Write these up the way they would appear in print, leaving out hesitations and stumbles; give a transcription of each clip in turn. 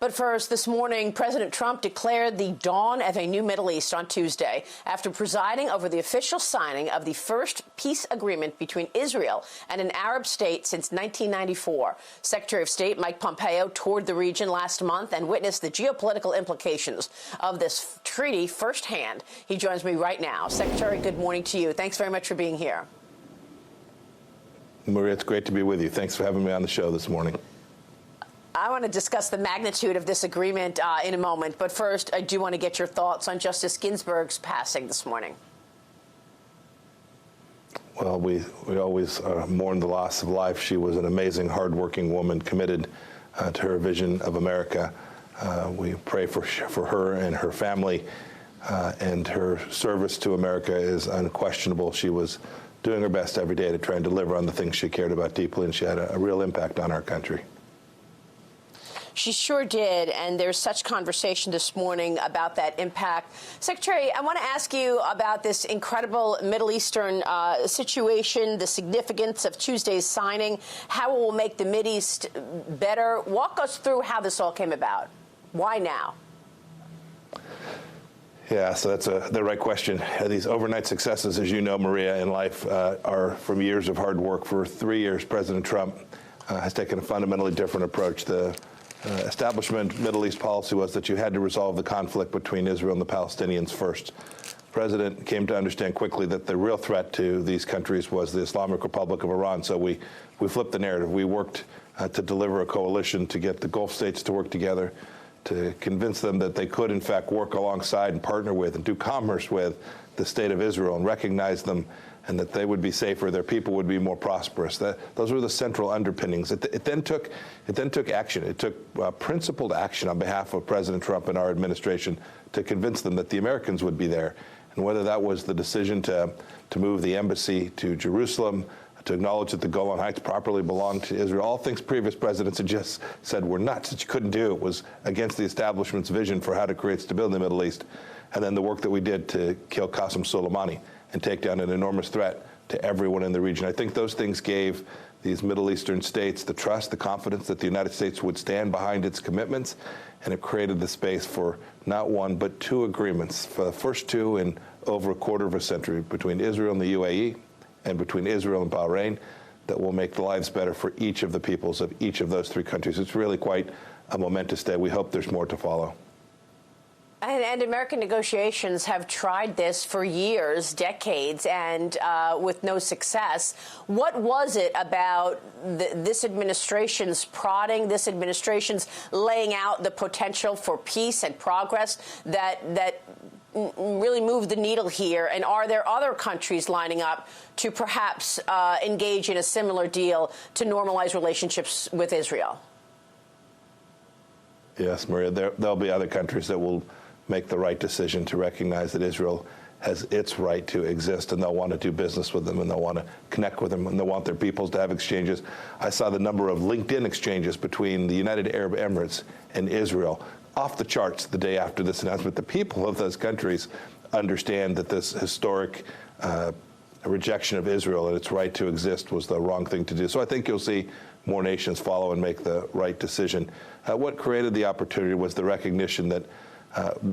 But first, this morning, President Trump declared the dawn of a new Middle East on Tuesday after presiding over the official signing of the first peace agreement between Israel and an Arab state since 1994. Secretary of State Mike Pompeo toured the region last month and witnessed the geopolitical implications of this treaty firsthand. He joins me right now. Secretary, good morning to you. Thanks very much for being here. Maria, it's great to be with you. Thanks for having me on the show this morning. I want to discuss the magnitude of this agreement in a moment, but first, I do want to get your thoughts on Justice Ginsburg's passing this morning. Well, we always mourn the loss of life. She was an amazing, hardworking woman committed to her vision of America. We pray for her and her family, and her service to America is unquestionable. She was doing her best every day to try and deliver on the things she cared about deeply, and she had a real impact on our country. She sure did, and there's such conversation this morning about that impact. Secretary, I want to ask you about this incredible Middle Eastern situation, the significance of Tuesday's signing, how it will make the Mideast better. Walk us through how this all came about. Why now? Yeah, so that's the right question. These overnight successes, as you know, Maria, in life are from years of hard work. For 3 years, President Trump has taken a fundamentally different approach. The establishment Middle East policy was that you had to resolve the conflict between Israel and the Palestinians first. The president came to understand quickly that the real threat to these countries was the Islamic Republic of Iran. So we flipped the narrative. We worked to deliver a coalition to get the Gulf states to work together, to convince them that they could, in fact, work alongside and partner with and do commerce with the state of Israel and recognize them, and that they would be safer, their people would be more prosperous. Those were the central underpinnings. It then took action. It took principled action on behalf of President Trump and our administration to convince them that the Americans would be there. And whether that was the decision to move the embassy to Jerusalem, to acknowledge that the Golan Heights properly belonged to Israel, all things previous presidents had just said were nuts, that you couldn't do. It was against the establishment's vision for how to create stability in the Middle East. And then the work that we did to kill Qasem Soleimani and take down an enormous threat to everyone in the region. I think those things gave these Middle Eastern states the trust, the confidence that the United States would stand behind its commitments, and it created the space for not one but two agreements, for the first two in over a quarter of a century, between Israel and the UAE and between Israel and Bahrain, that will make the lives better for each of the peoples of each of those three countries. It's really quite a momentous day. We hope there's more to follow. And American negotiations have tried this for years, decades, and with no success. What was it about this administration's prodding, this administration's laying out the potential for peace and progress that really moved the needle here? And are there other countries lining up to perhaps engage in a similar deal to normalize relationships with Israel? Yes, Maria, there'll be other countries that will make the right decision to recognize that Israel has its right to exist, and they'll want to do business with them, and they'll want to connect with them, and they'll want their peoples to have exchanges. I saw the number of LinkedIn exchanges between the United Arab Emirates and Israel off the charts the day after this announcement. The people of those countries understand that this historic rejection of Israel and its right to exist was the wrong thing to do. So I think you'll see more nations follow and make the right decision. What created the opportunity was the recognition that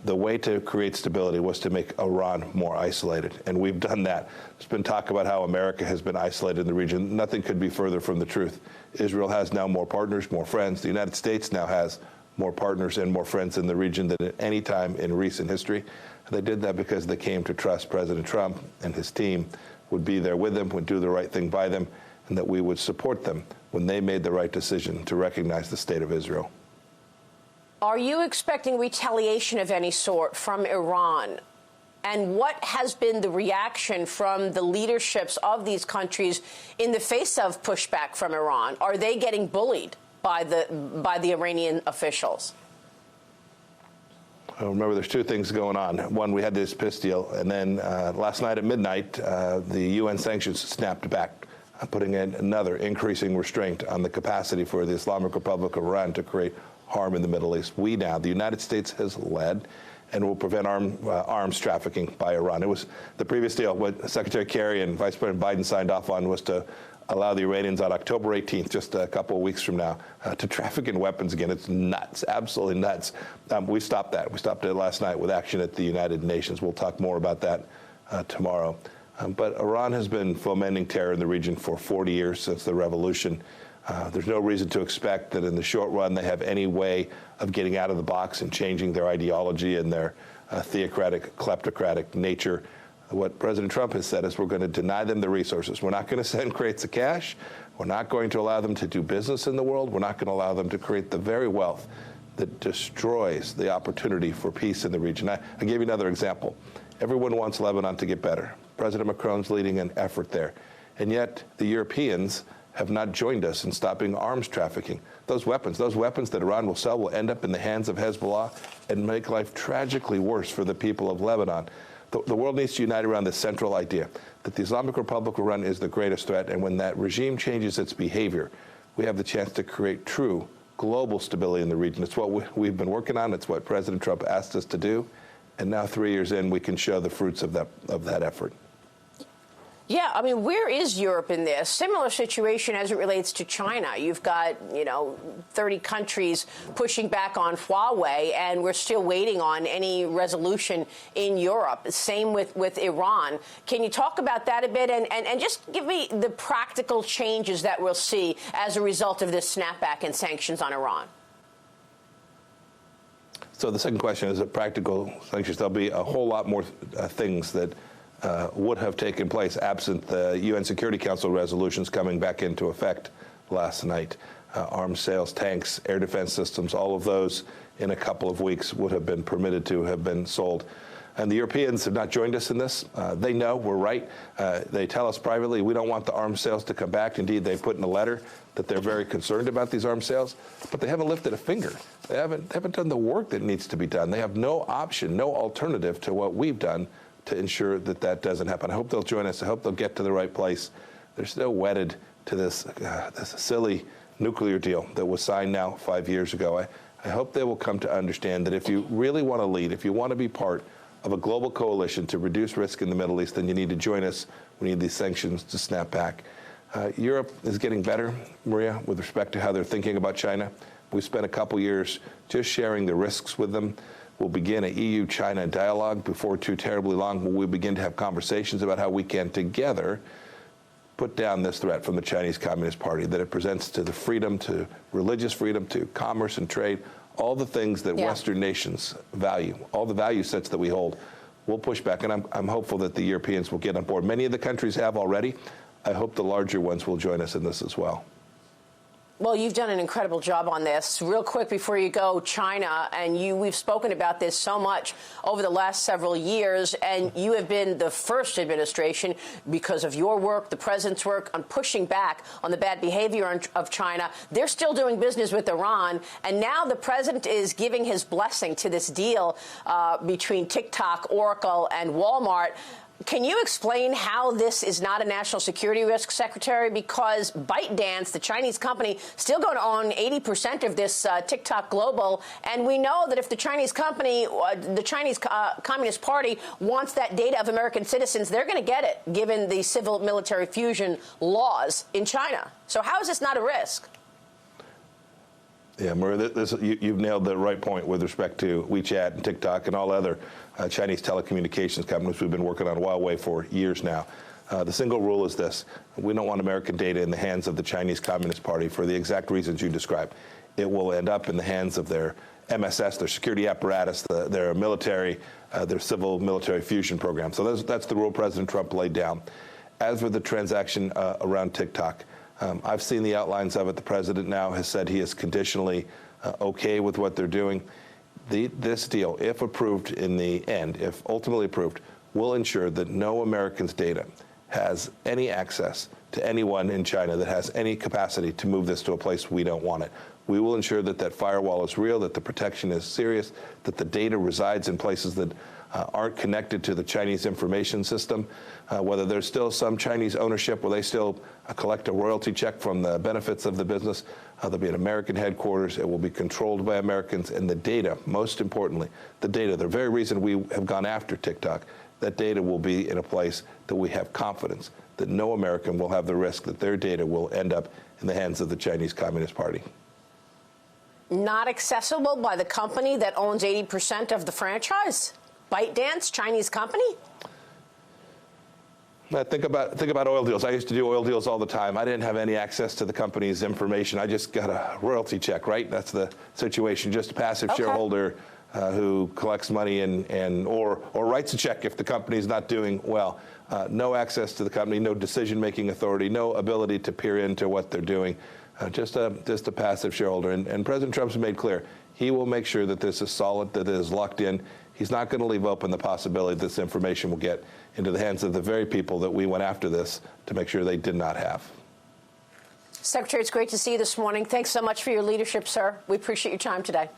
the way to create stability was to make Iran more isolated, and we've done that. There's been talk about how America has been isolated in the region. Nothing could be further from the truth. Israel has now more partners, more friends. The United States now has more partners and more friends in the region than at any time in recent history. And they did that because they came to trust President Trump and his team would be there with them, would do the right thing by them, and that we would support them when they made the right decision to recognize the state of Israel. Are you expecting retaliation of any sort from Iran? And what has been the reaction from the leaderships of these countries in the face of pushback from Iran? Are they getting bullied by the Iranian officials? Well, remember, there's two things going on. One, we had this peace deal, and then last night at midnight, the UN sanctions snapped back, putting in another increasing restraint on the capacity for the Islamic Republic of Iran to create harm in the Middle East. We now, the United States has led and will prevent arms trafficking by Iran. It was the previous deal, what Secretary Kerry and Vice President Biden signed off on was to allow the Iranians on October 18th, just a couple of weeks from now, to traffic in weapons again. It's nuts, absolutely nuts. We stopped that. We stopped it last night with action at the United Nations. We'll talk more about that tomorrow. But Iran has been fomenting terror in the region for 40 years since the revolution. There's no reason to expect that in the short run they have any way of getting out of the box and changing their ideology and their theocratic, kleptocratic nature. What President Trump has said is we're going to deny them the resources. We're not going to send crates of cash. We're not going to allow them to do business in the world. We're not going to allow them to create the very wealth that destroys the opportunity for peace in the region. I gave you another example. Everyone wants Lebanon to get better. President Macron's leading an effort there. And yet the Europeans have not joined us in stopping arms trafficking. Those weapons that Iran will sell will end up in the hands of Hezbollah and make life tragically worse for the people of Lebanon. The world needs to unite around this central idea that the Islamic Republic of Iran is the greatest threat, and when that regime changes its behavior, we have the chance to create true global stability in the region. It's what we've been working on. It's what President Trump asked us to do, and now 3 years in, we can show the fruits of that effort. Yeah, I mean, where is Europe in this? Similar situation as it relates to China. You've got, 30 countries pushing back on Huawei, and we're still waiting on any resolution in Europe. Same with Iran. Can you talk about that a bit and just give me the practical changes that we'll see as a result of this snapback and sanctions on Iran? So the second question is practical sanctions. There'll be a whole lot more things that would have taken place absent the UN Security Council resolutions coming back into effect last night. Arms sales, tanks, air defense systems, all of those in a couple of weeks would have been permitted to have been sold. And the Europeans have not joined us in this. They know we're right. They tell us privately we don't want the arms sales to come back. Indeed, they put in a letter that they're very concerned about these arms sales, but they haven't lifted a finger. They haven't done the work that needs to be done. They have no option, no alternative to what we've done to ensure that that doesn't happen. I hope they'll join us. I hope they'll get to the right place. They're still wedded to this silly nuclear deal that was signed now 5 years ago. I hope they will come to understand that if you really want to lead, if you want to be part of a global coalition to reduce risk in the Middle East, then you need to join us. We need these sanctions to snap back. Europe is getting better, Maria, with respect to how they're thinking about China. We spent a couple years just sharing the risks with them. We'll begin a EU-China dialogue before too terribly long, where we begin to have conversations about how we can together put down this threat from the Chinese Communist Party that it presents to the freedom, to religious freedom, to commerce and trade, all the things that Western nations value, all the value sets that we hold. We'll push back, and I'm hopeful that the Europeans will get on board. Many of the countries have already. I hope the larger ones will join us in this as well. Well, you've done an incredible job on this. Real quick before you go, China, and we've spoken about this so much over the last several years, and you have been the first administration, because of your work, the president's work, on pushing back on the bad behavior of China. They're still doing business with Iran, and now the president is giving his blessing to this deal between TikTok, Oracle, and Walmart. Can you explain how this is not a national security risk, Secretary? Because ByteDance, the Chinese company, still going to own 80% of this TikTok Global. And we know that if the Chinese company, the Chinese Communist Party, wants that data of American citizens, they're going to get it, given the civil-military fusion laws in China. So how is this not a risk? Yeah, Maria, you've nailed the right point with respect to WeChat and TikTok and all other Chinese telecommunications companies we've been working on Huawei for years now. The single rule is this: we don't want American data in the hands of the Chinese Communist Party for the exact reasons you described. It will end up in the hands of their MSS, their security apparatus, their military, their civil military fusion program. So that's the rule President Trump laid down. As for the transaction around TikTok, I've seen the outlines of it. The president now has said he is conditionally okay with what they're doing. This deal, if approved in the end, if ultimately approved, will ensure that no American's data has any access to anyone in China that has any capacity to move this to a place we don't want it. We will ensure that that firewall is real, that the protection is serious, that the data resides in places that aren't connected to the Chinese information system, whether there's still some Chinese ownership where they still collect a royalty check from the benefits of the business. There'll be an American headquarters. It will be controlled by Americans. And the data, most importantly, the data, the very reason we have gone after TikTok, that data will be in a place that we have confidence that no American will have the risk that their data will end up in the hands of the Chinese Communist Party. Not accessible by the company that owns 80% of the franchise? ByteDance, Chinese company? Think about oil deals. I used to do oil deals all the time. I didn't have any access to the company's information. I just got a royalty check, right? That's the situation. Just a passive shareholder who collects money or writes a check if the company's not doing well. No access to the company, no decision-making authority, no ability to peer into what they're doing. Just a passive shareholder. And President Trump's made clear he will make sure that this is solid, that it is locked in. He's not going to leave open the possibility that this information will get into the hands of the very people that we went after this to make sure they did not have. Secretary, it's great to see you this morning. Thanks so much for your leadership, sir. We appreciate your time today.